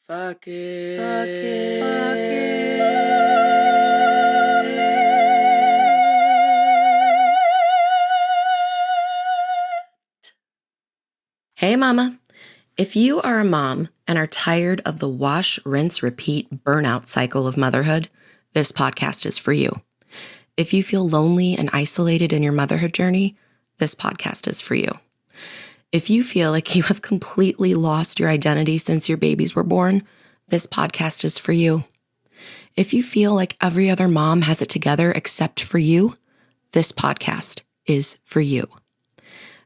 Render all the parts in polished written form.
Fuck it. Fuck it. Fuck it. Hey, mama. If you are a mom and are tired of the wash, rinse, repeat burnout cycle of motherhood, this podcast is for you. If you feel lonely and isolated in your motherhood journey, this podcast is for you. If you feel like you have completely lost your identity since your babies were born, this podcast is for you. If you feel like every other mom has it together except for you, this podcast is for you.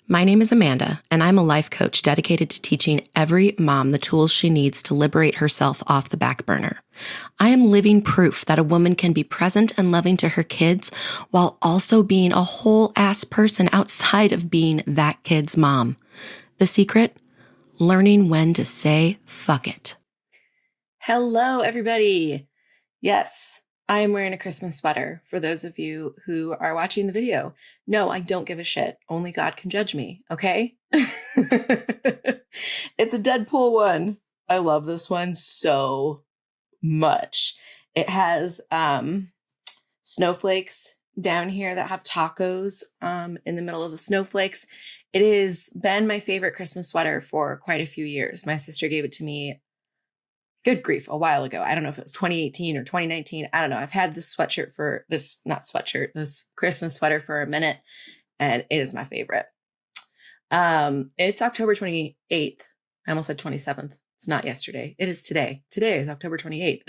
My name is Amanda, and I'm a life coach dedicated to teaching every mom the tools she needs to liberate herself off the back burner. I am living proof that a woman can be present and loving to her kids while also being a whole ass person outside of being that kid's mom. The secret? Learning when to say fuck it. Hello, everybody. Yes, I am wearing a Christmas sweater for those of you who are watching the video. No, I don't give a shit. Only God can judge me, okay? It's a Deadpool one. I love this one so much. It has snowflakes down here that have tacos in the middle of the snowflakes. It has been my favorite Christmas sweater for quite a few years. My sister gave it to me, good grief, a while ago. I don't know if it was 2018 or 2019. I don't know. I've had this this Christmas sweater for a minute, and it is my favorite. It's October 28th. I almost said 27th. It's not yesterday. It is today. Today is October 28th.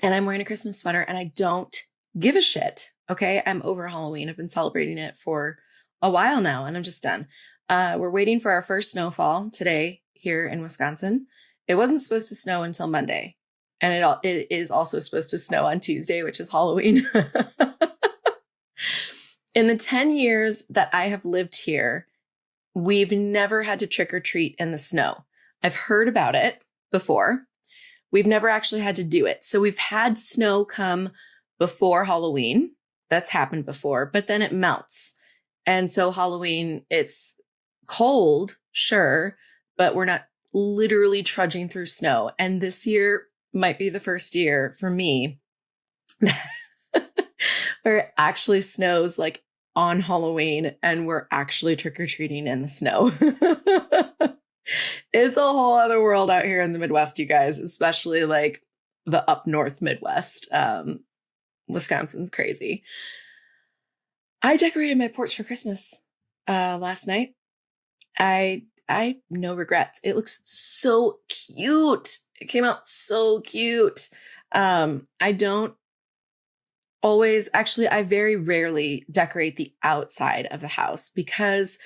And I'm wearing a Christmas sweater, and I don't give a shit. Okay. I'm over Halloween. I've been celebrating it for a while now, and I'm just done. We're waiting for our first snowfall today here in Wisconsin. It wasn't supposed to snow until Monday, and it is also supposed to snow on Tuesday, which is Halloween. In the 10 years that I have lived here, we've never had to trick or treat in the snow. I've heard about it before. We've never actually had to do it. So we've had snow come before Halloween. That's happened before, but then it melts. And so Halloween, it's cold, sure, but we're not literally trudging through snow. And this year might be the first year for me where it actually snows like on Halloween and we're actually trick-or-treating in the snow. It's a whole other world out here in the Midwest, you guys, especially like the up north Midwest. Wisconsin's crazy. I decorated my porch for Christmas last night. I no regrets. It looks so cute. It came out so cute. I don't always, actually, I very rarely decorate the outside of the house because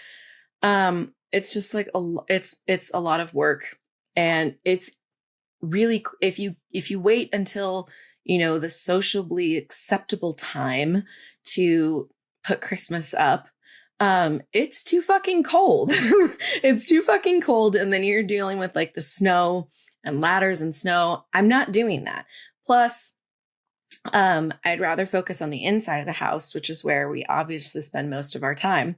it's just like it's a lot of work, and it's really, if you wait until the sociably acceptable time to put Christmas up, it's too fucking cold. It's too fucking cold, and then you're dealing with like the snow and ladders and snow. I'm not doing that. Plus, I'd rather focus on the inside of the house, which is where we obviously spend most of our time.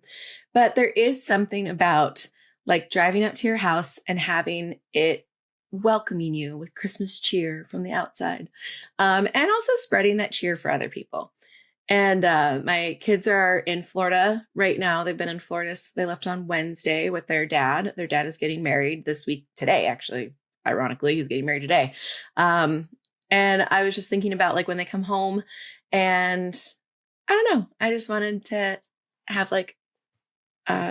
But there is something about like driving up to your house and having it welcoming you with Christmas cheer from the outside, and also spreading that cheer for other people. And my kids are in Florida right now. They've been in Florida. They left on Wednesday with their dad. Their dad is getting married this week today, actually. Ironically, he's getting married today. And I was just thinking about like when they come home, and I don't know. I just wanted to have like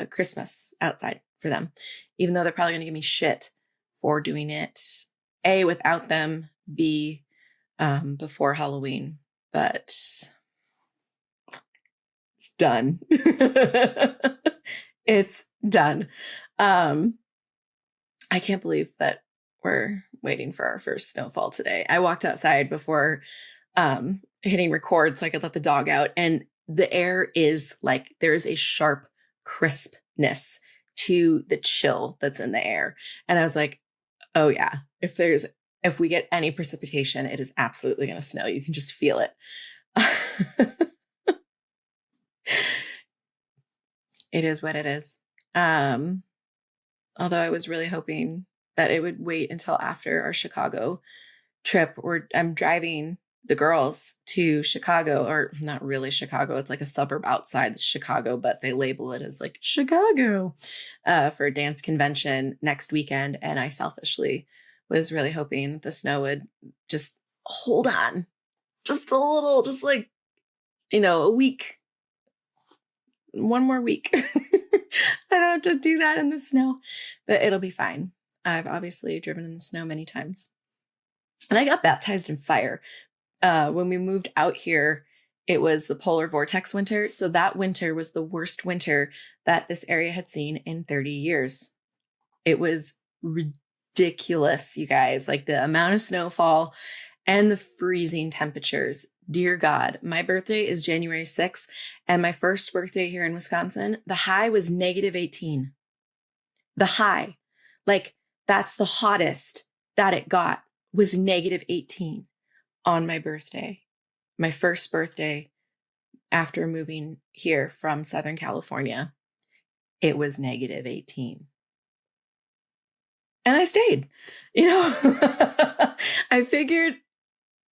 Christmas outside for them, even though they're probably going to give me shit for doing it, A, without them, B, before Halloween. But it's done. It's done. I can't believe that we're waiting for our first snowfall today. I walked outside before hitting record so I could let the dog out, and the air is like, there's a sharp crispness to the chill that's in the air. And I was like, oh yeah, if we get any precipitation, it is absolutely going to snow. You can just feel it. It is what it is. Although I was really hoping that it would wait until after our Chicago trip, where I'm driving the girls to Chicago, or not really Chicago. It's like a suburb outside Chicago, but they label it as like Chicago for a dance convention next weekend. And I selfishly was really hoping the snow would just hold on just a little, just like, a week, one more week. I don't have to do that in the snow, but it'll be fine. I've obviously driven in the snow many times. And I got baptized in fire. When we moved out here, it was the polar vortex winter. So that winter was the worst winter that this area had seen in 30 years. It was ridiculous, you guys, like the amount of snowfall and the freezing temperatures. Dear God, my birthday is January 6th, and my first birthday here in Wisconsin, the high was -18. The high, like that's the hottest that it got, was -18 on my birthday. My first birthday after moving here from Southern California, it was -18. And I stayed, I figured,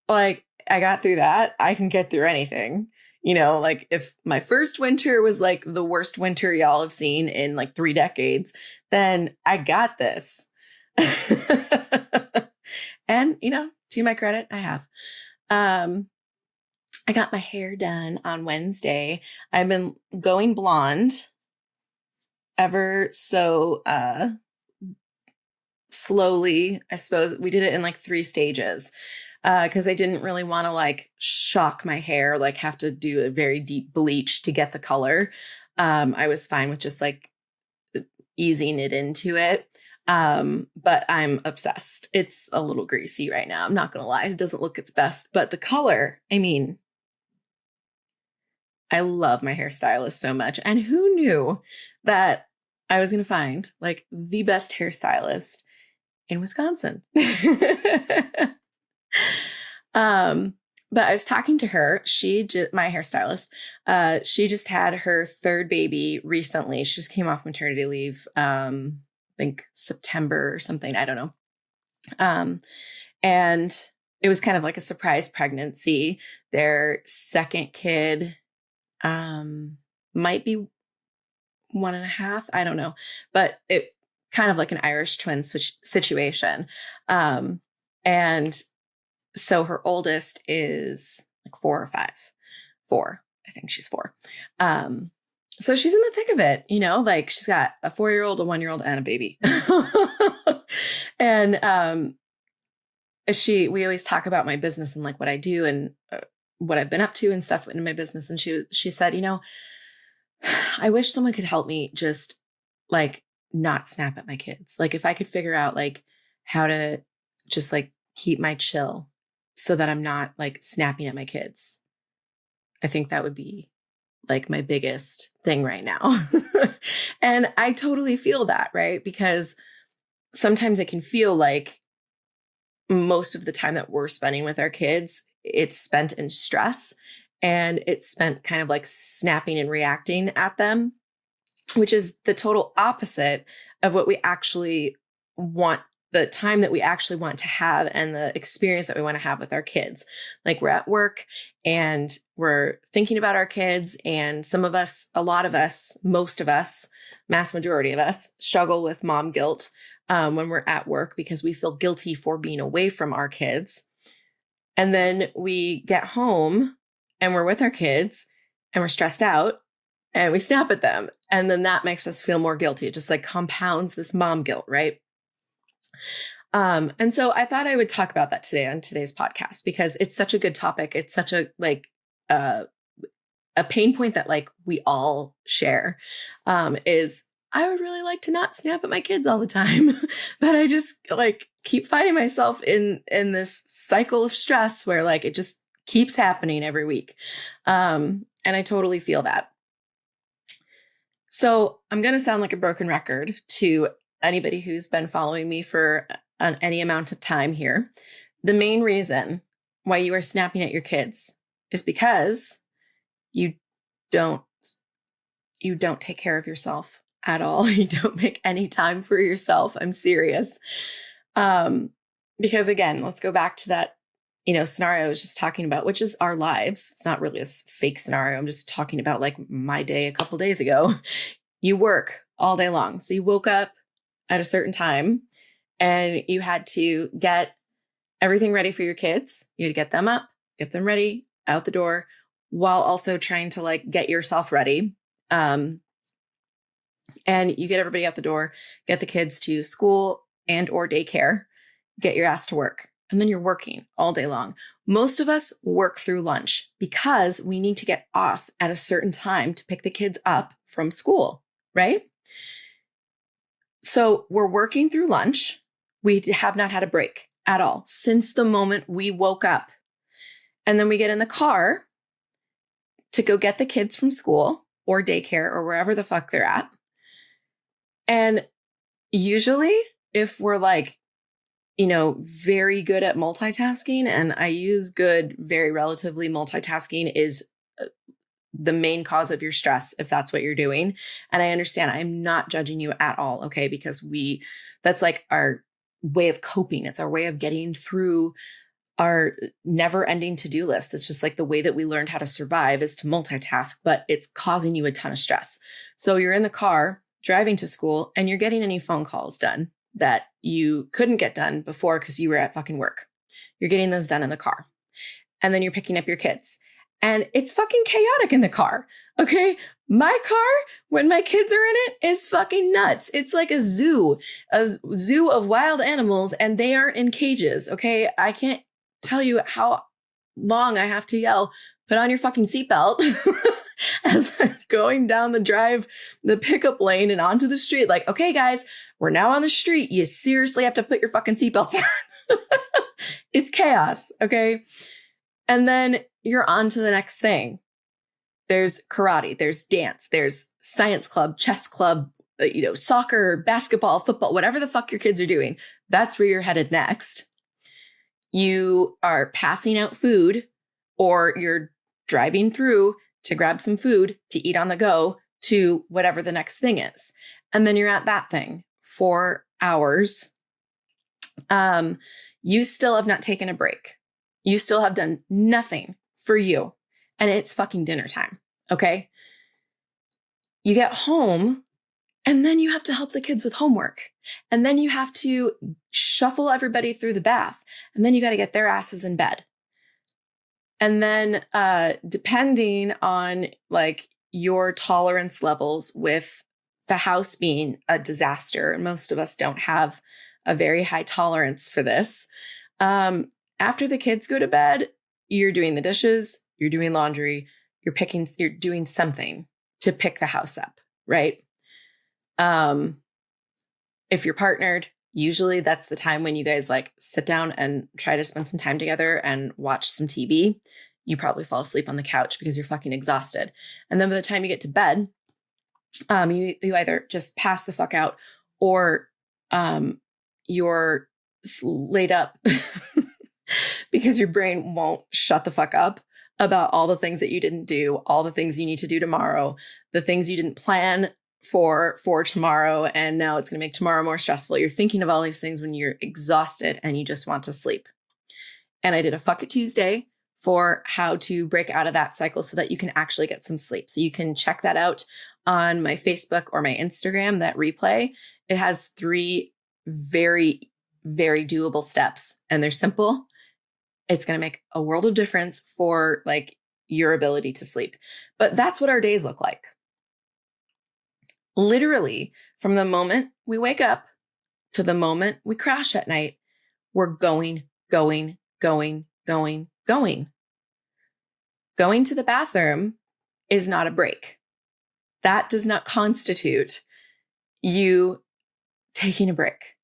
like, I got through that. I can get through anything. Like if my first winter was like the worst winter y'all have seen in like 3 decades, then I got this. And, to my credit, I have. I got my hair done on Wednesday. I've been going blonde ever so slowly. I suppose we did it in like 3 stages. Because I didn't really want to like shock my hair, like have to do a very deep bleach to get the color. I was fine with just like easing it into it. But I'm obsessed. It's a little greasy right now. I'm not going to lie. It doesn't look its best, but the color, I mean, I love my hairstylist so much. And who knew that I was going to find like the best hairstylist in Wisconsin? But I was talking to her. My hairstylist, she just had her 3rd baby recently. She just came off maternity leave, I think September or something. I don't know. And it was kind of like a surprise pregnancy. Their 2nd kid, might be 1.5. I don't know, but it kind of like an Irish twin situation. And so her oldest is like 4 or 5. 4. I think she's 4. So she's in the thick of it, like she's got a 4-year-old, a 1-year-old, and a baby. And we always talk about my business and like what I do and what I've been up to and stuff in my business. And she said, I wish someone could help me just like not snap at my kids. Like if I could figure out like how to just like keep my chill so that I'm not like snapping at my kids. I think that would be like my biggest thing right now. And I totally feel that, right? Because sometimes it can feel like most of the time that we're spending with our kids, it's spent in stress and it's spent kind of like snapping and reacting at them, which is the total opposite of what we actually want, the time that we actually want to have and the experience that we want to have with our kids. Like we're at work and we're thinking about our kids, and some of us, a lot of us, most of us, mass majority of us struggle with mom guilt when we're at work because we feel guilty for being away from our kids. And then we get home and we're with our kids and we're stressed out and we snap at them. And then that makes us feel more guilty. It just like compounds this mom guilt, right? And so I thought I would talk about that today on today's podcast because it's such a good topic. It's such a like a pain point that like we all share, is I would really like to not snap at my kids all the time, but I just like keep finding myself in this cycle of stress where like it just keeps happening every week. And I totally feel that. So I'm going to sound like a broken record to anybody who's been following me for any amount of time here. The main reason why you are snapping at your kids is because you don't take care of yourself. at all. You don't make any time for yourself. I'm serious. Because again, let's go back to that, scenario I was just talking about, which is our lives. It's not really a fake scenario. I'm just talking about like my day a couple days ago. You work all day long. So you woke up at a certain time and you had to get everything ready for your kids. You had to get them up, get them ready, out the door, while also trying to like get yourself ready. And you get everybody out the door, get the kids to school and or daycare, get your ass to work. And then you're working all day long. Most of us work through lunch because we need to get off at a certain time to pick the kids up from school, right? So we're working through lunch. We have not had a break at all since the moment we woke up. And then we get in the car to go get the kids from school or daycare or wherever the fuck they're at. And usually if we're like, very good at multitasking, and I use good, very relatively, multitasking is the main cause of your stress if that's what you're doing. And I understand, I'm not judging you at all, okay? Because that's like our way of coping. It's our way of getting through our never ending to-do list. It's just like the way that we learned how to survive is to multitask, but it's causing you a ton of stress. So you're in the car driving to school and you're getting any phone calls done that you couldn't get done before because you were at fucking work. You're getting those done in the car. And then you're picking up your kids. And it's fucking chaotic in the car. Okay. My car, when my kids are in it, is fucking nuts. It's like a zoo of wild animals, and they aren't in cages. Okay. I can't tell you how long I have to yell, put on your fucking seatbelt as I'm going down the pickup lane and onto the street. Like, okay, guys, we're now on the street. You seriously have to put your fucking seatbelts on. It's chaos. Okay. And then you're on to the next thing. There's karate, there's dance, there's science club, chess club, soccer, basketball, football, whatever the fuck your kids are doing. That's where you're headed next. You are passing out food, or you're driving through to grab some food to eat on the go to whatever the next thing is. And then you're at that thing for hours. You still have not taken a break. You still have done nothing for you. And it's fucking dinner time. Okay. You get home and then you have to help the kids with homework. And then you have to shuffle everybody through the bath. And then you got to get their asses in bed. And then depending on like your tolerance levels with the house being a disaster, and most of us don't have a very high tolerance for this. After the kids go to bed, you're doing the dishes, you're doing laundry, you're doing something to pick the house up, right? If you're partnered, usually that's the time when you guys like sit down and try to spend some time together and watch some TV. You probably fall asleep on the couch because you're fucking exhausted. And then by the time you get to bed, you either just pass the fuck out, or you're laid up because your brain won't shut the fuck up about all the things that you didn't do, all the things you need to do tomorrow, the things you didn't plan for tomorrow, and now it's going to make tomorrow more stressful. You're thinking of all these things when you're exhausted and you just want to sleep. And I did a Fuck It Tuesday for how to break out of that cycle so that you can actually get some sleep. So you can check that out on my Facebook or my Instagram, that replay. It has 3 very, very doable steps, and they're simple. It's going to make a world of difference for like your ability to sleep. But that's what our days look like. Literally, from the moment we wake up to the moment we crash at night, we're going. Going to the bathroom is not a break. That does not constitute you taking a break.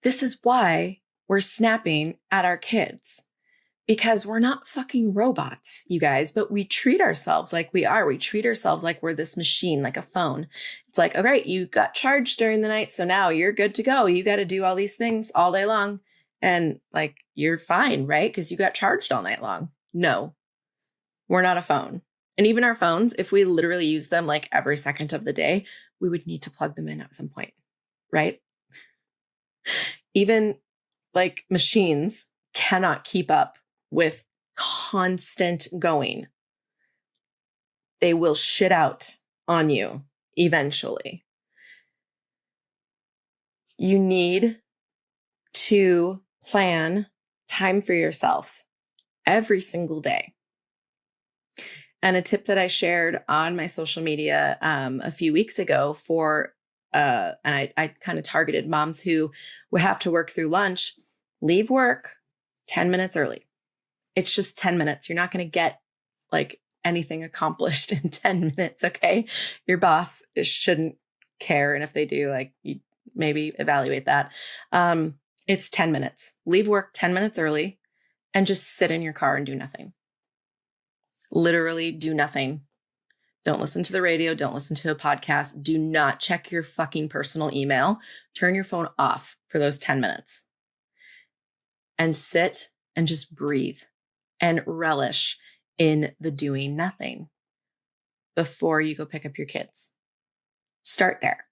This is why we're snapping at our kids, because we're not fucking robots, you guys, but we treat ourselves like we are. We treat ourselves like we're this machine, like a phone. It's like, all right, you got charged during the night, so now you're good to go. You got to do all these things all day long. And like, you're fine, right? Because you got charged all night long. No, we're not a phone. And even our phones, if we literally use them like every second of the day, we would need to plug them in at some point, right? Even like machines cannot keep up with constant going. They will shit out on you eventually. You need to plan time for yourself every single day. And a tip that I shared on my social media a few weeks ago and I kind of targeted moms who would have to work through lunch, leave work 10 minutes early. It's just 10 minutes. You're not going to get like anything accomplished in 10 minutes. Okay. Your boss shouldn't care. And if they do, like, you maybe evaluate that. It's 10 minutes. Leave work 10 minutes early and just sit in your car and do nothing. Literally do nothing. Don't listen to the radio. Don't listen to a podcast. Do not check your fucking personal email. Turn your phone off for those 10 minutes and sit and just breathe and relish in the doing nothing before you go pick up your kids. Start there.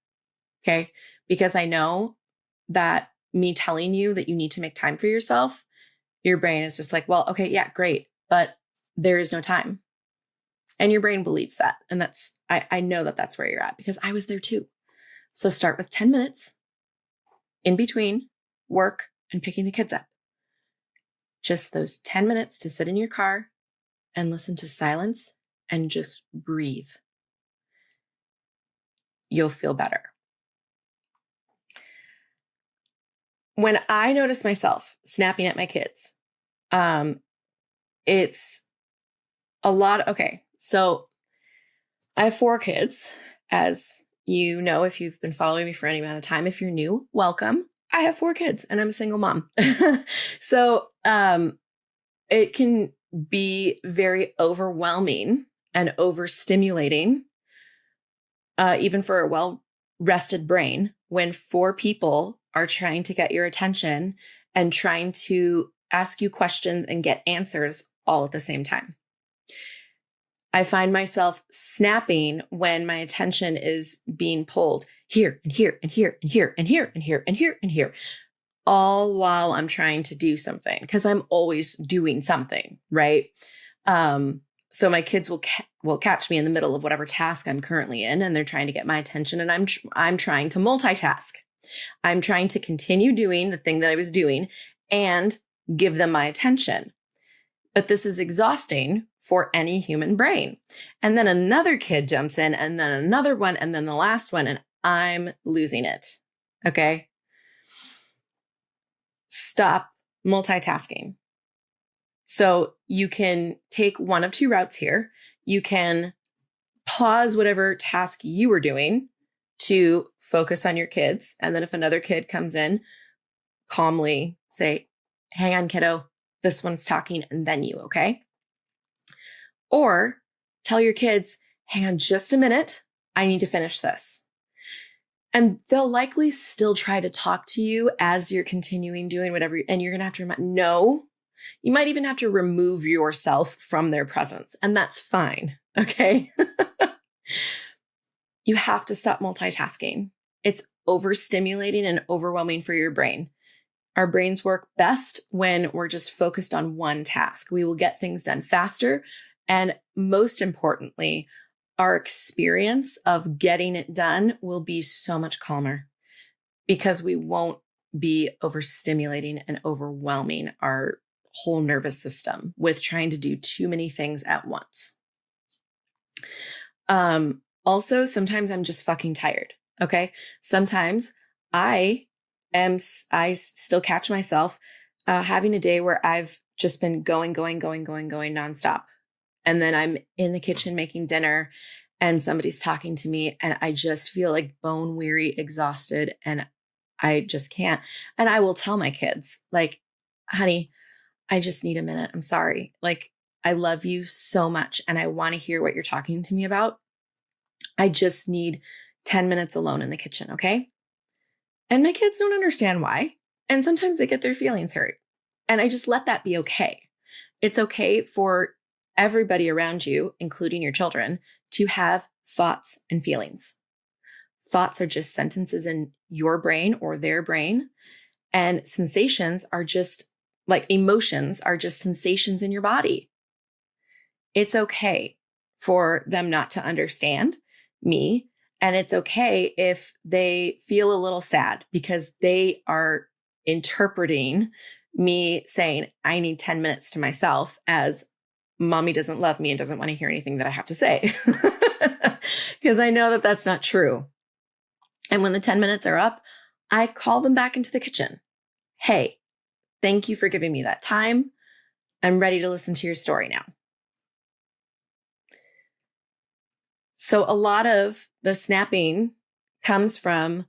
Okay. Because I know that me telling you that you need to make time for yourself, your brain is just like, well, okay, yeah, great. But there is no time. And your brain believes that. And I know that that's where you're at because I was there too. So start with 10 minutes in between work and picking the kids up. Just those 10 minutes to sit in your car and listen to silence and just breathe. You'll feel better. When I notice myself snapping at my kids, it's a lot. Okay. So I have 4 kids, as you know, if you've been following me for any amount of time. If you're new, welcome. I have 4 kids and I'm a single mom. So it can be very overwhelming and overstimulating, even for a well-rested brain, when 4 people are trying to get your attention and trying to ask you questions and get answers all at the same time. I find myself snapping when my attention is being pulled here and here and here and here and here and here and here and here, all while I'm trying to do something, because I'm always doing something, right? So my kids will catch me in the middle of whatever task I'm currently in, and they're trying to get my attention, and I'm trying to multitask. I'm trying to continue doing the thing that I was doing and give them my attention. But this is exhausting for any human brain. And then another kid jumps in, and then another one, and then the last one, and I'm losing it. Okay. Stop multitasking. So you can take one of 2 routes here. You can pause whatever task you were doing to focus on your kids. And then if another kid comes in, calmly say, hang on, kiddo, this one's talking, and then you, okay? Or tell your kids, hang on just a minute, I need to finish this. And they'll likely still try to talk to you as you're continuing doing whatever, and you're going to have to no. You might even have to remove yourself from their presence, and that's fine, okay? You have to stop multitasking. It's overstimulating and overwhelming for your brain. Our brains work best when we're just focused on one task. We will get things done faster. And most importantly, our experience of getting it done will be so much calmer because we won't be overstimulating and overwhelming our whole nervous system with trying to do too many things at once. Also, sometimes I'm just fucking tired. Okay. Sometimes I still catch myself having a day where I've just been going nonstop. And then I'm in the kitchen making dinner and somebody's talking to me and I just feel like bone weary, exhausted, and I just can't. And I will tell my kids, like, honey, I just need a minute. I'm sorry. Like, I love you so much and I want to hear what you're talking to me about. I just need 10 minutes alone in the kitchen. Okay. And my kids don't understand why. And sometimes they get their feelings hurt. And I just let that be okay. It's okay for everybody around you, including your children, to have thoughts and feelings. Thoughts are just sentences in your brain or their brain, and sensations are just like emotions are just sensations in your body. It's okay for them not to understand me. And it's okay if they feel a little sad because they are interpreting me saying, I need 10 minutes to myself as mommy doesn't love me and doesn't want to hear anything that I have to say. Because I know that that's not true. And when the 10 minutes are up, I call them back into the kitchen. Hey, thank you for giving me that time. I'm ready to listen to your story now. So a lot of the snapping comes from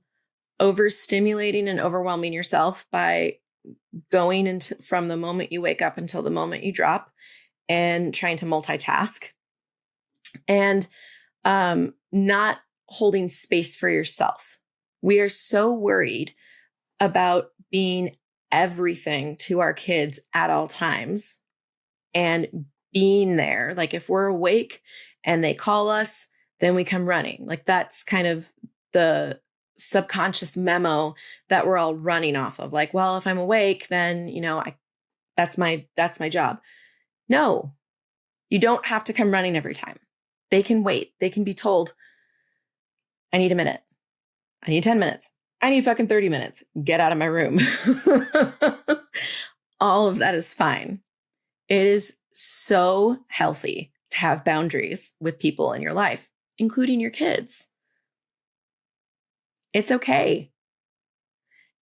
overstimulating and overwhelming yourself by going into from the moment you wake up until the moment you drop and trying to multitask and not holding space for yourself. We are so worried about being everything to our kids at all times and being there. Like if we're awake and they call us, then we come running. Like that's kind of the subconscious memo that we're all running off of. Like, well, if I'm awake, then, that's my job. No, you don't have to come running every time. They can wait. They can be told, I need a minute. I need 10 minutes. I need fucking 30 minutes. Get out of my room. All of that is fine. It is so healthy to have boundaries with people in your life, including your kids. It's okay.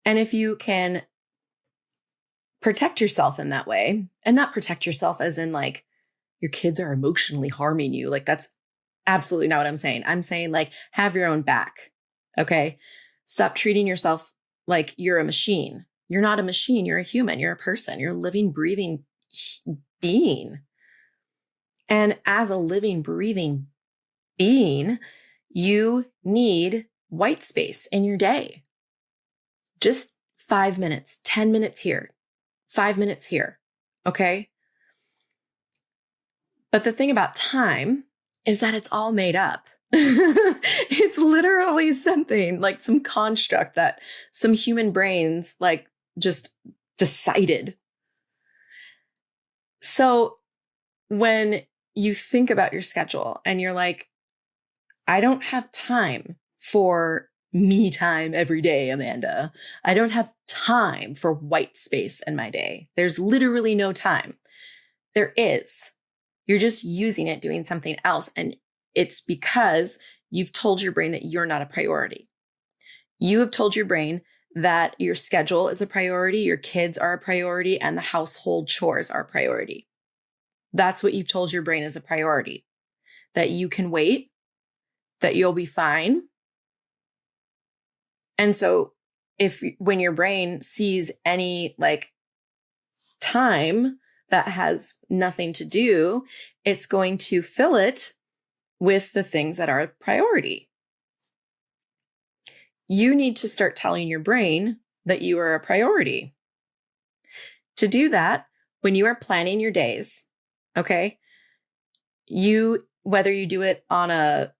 And if you can protect yourself in that way, and not protect yourself as in like your kids are emotionally harming you, like that's absolutely not what I'm saying. I'm saying like have your own back. Okay. Stop treating yourself like you're a machine. You're not a machine. You're a human. You're a person. You're a living, breathing being. And as a living, breathing being, you need white space in your day. Just 5 minutes, 10 minutes here, 5 minutes here. Okay. But the thing about time is that it's all made up. It's literally something like some construct that some human brains like just decided. So when you think about your schedule and you're like, I don't have time for me time every day, Amanda. I don't have time for white space in my day. There's literally no time. There is. You're just using it doing something else. And it's because you've told your brain that you're not a priority. You have told your brain that your schedule is a priority, your kids are a priority, and the household chores are a priority. That's what you've told your brain is a priority. That you can wait, that you'll be fine. And so when your brain sees any like time that has nothing to do, it's going to fill it with the things that are a priority. You need to start telling your brain that you are a priority. To do that, when you are planning your days, okay, whether you do it on a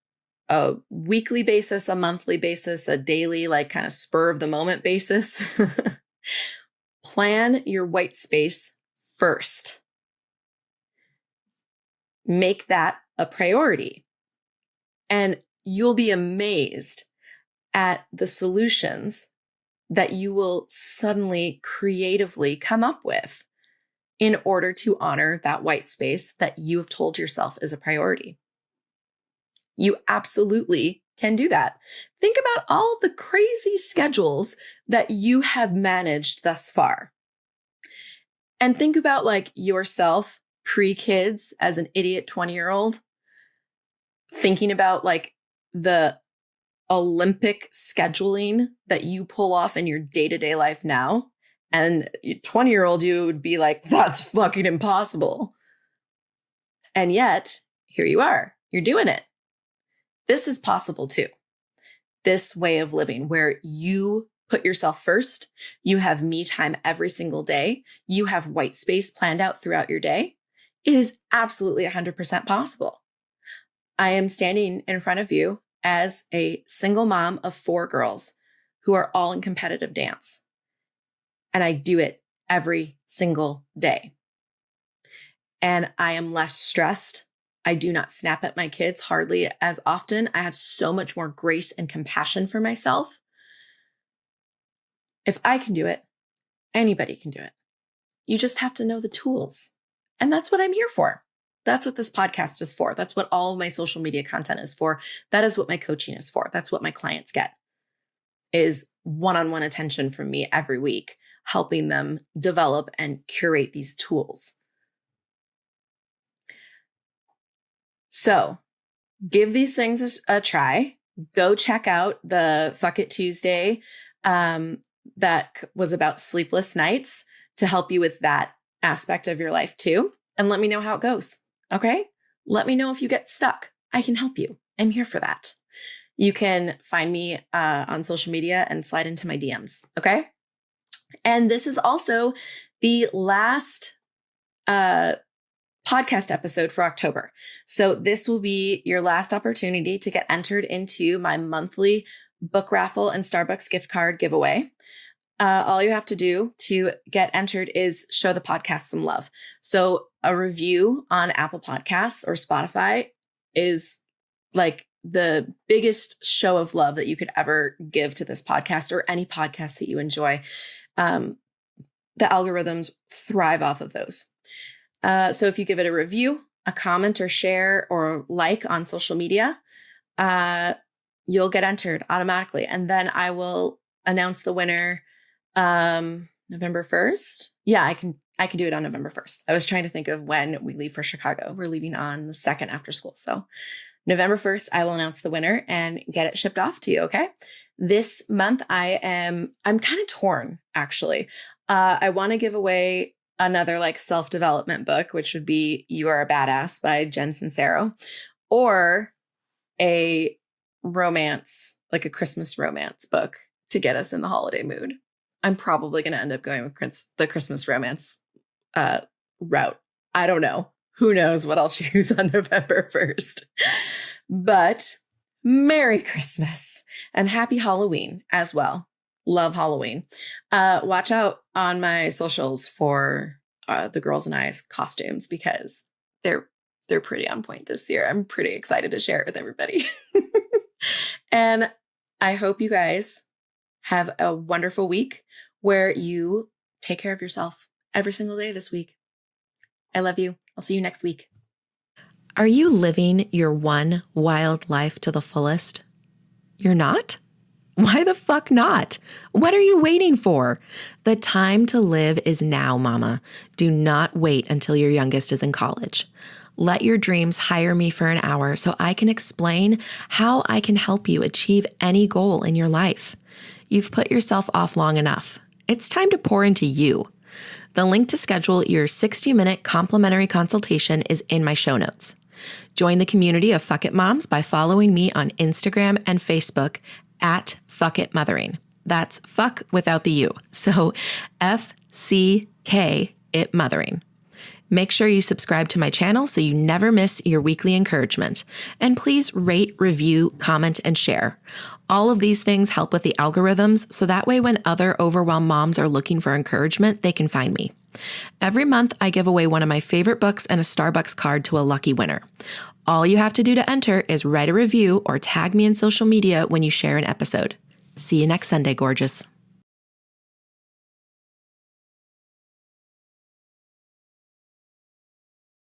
weekly basis, a monthly basis, a daily, like kind of spur of the moment basis, plan your white space first. Make that a priority. And you'll be amazed at the solutions that you will suddenly creatively come up with in order to honor that white space that you have told yourself is a priority. You absolutely can do that. Think about all of the crazy schedules that you have managed thus far. And think about like yourself pre-kids as an idiot 20-year-old, thinking about like the Olympic scheduling that you pull off in your day-to-day life now. And 20-year-old you would be like, that's fucking impossible. And yet, here you are. You're doing it. This is possible too. This way of living where you put yourself first, you have me time every single day, you have white space planned out throughout your day. It is absolutely 100% possible. I am standing in front of you as a single mom of 4 girls who are all in competitive dance. And I do it every single day. And I am less stressed. I do not snap at my kids hardly as often. I have so much more grace and compassion for myself. If I can do it, anybody can do it. You just have to know the tools. And that's what I'm here for. That's what this podcast is for. That's what all of my social media content is for. That is what my coaching is for. That's what my clients get, is one-on-one attention from me every week, helping them develop and curate these tools. So give these things a try. Go check out the Fuck It Tuesday that was about sleepless nights to help you with that aspect of your life too. And let me know how it goes. Okay? Let me know if you get stuck. I can help you. I'm here for that. You can find me on social media and slide into my DMs. Okay? And this is also the last podcast episode for October. So this will be your last opportunity to get entered into my monthly book raffle and Starbucks gift card giveaway. All you have to do to get entered is show the podcast some love. So a review on Apple Podcasts or Spotify is like the biggest show of love that you could ever give to this podcast or any podcast that you enjoy. The algorithms thrive off of those. So if you give it a review, a comment or share or like on social media, you'll get entered automatically. And then I will announce the winner November 1st. Yeah, I can do it on November 1st. I was trying to think of when we leave for Chicago. We're leaving on the 2nd after school. So November 1st, I will announce the winner and get it shipped off to you. Okay. This month I'm kind of torn actually. I want to give away another like self-development book, which would be You Are a Badass by Jen Sincero, or a romance, like a Christmas romance book to get us in the holiday mood. I'm probably going to end up going with the Christmas romance route. I don't know. Who knows what I'll choose on November 1st. But Merry Christmas and Happy Halloween as well. Love Halloween. Watch out on my socials for the Girls and I's costumes because they're pretty on point this year. I'm pretty excited to share it with everybody. And I hope you guys have a wonderful week where you take care of yourself every single day this week. I love you. I'll see you next week. Are you living your one wild life to the fullest? You're not? Why the fuck not? What are you waiting for? The time to live is now, mama. Do not wait until your youngest is in college. Let your dreams hire me for an hour so I can explain how I can help you achieve any goal in your life. You've put yourself off long enough. It's time to pour into you. The link to schedule your 60-minute complimentary consultation is in my show notes. Join the community of Fuck It Moms by following me on Instagram and Facebook at Fuck It Mothering. That's fuck without the U. So FCK It Mothering. Make sure you subscribe to my channel so you never miss your weekly encouragement. And please rate, review, comment, and share. All of these things help with the algorithms, so that way when other overwhelmed moms are looking for encouragement, they can find me. Every month, I give away one of my favorite books and a Starbucks card to a lucky winner. All you have to do to enter is write a review or tag me in social media when you share an episode. See you next Sunday, gorgeous.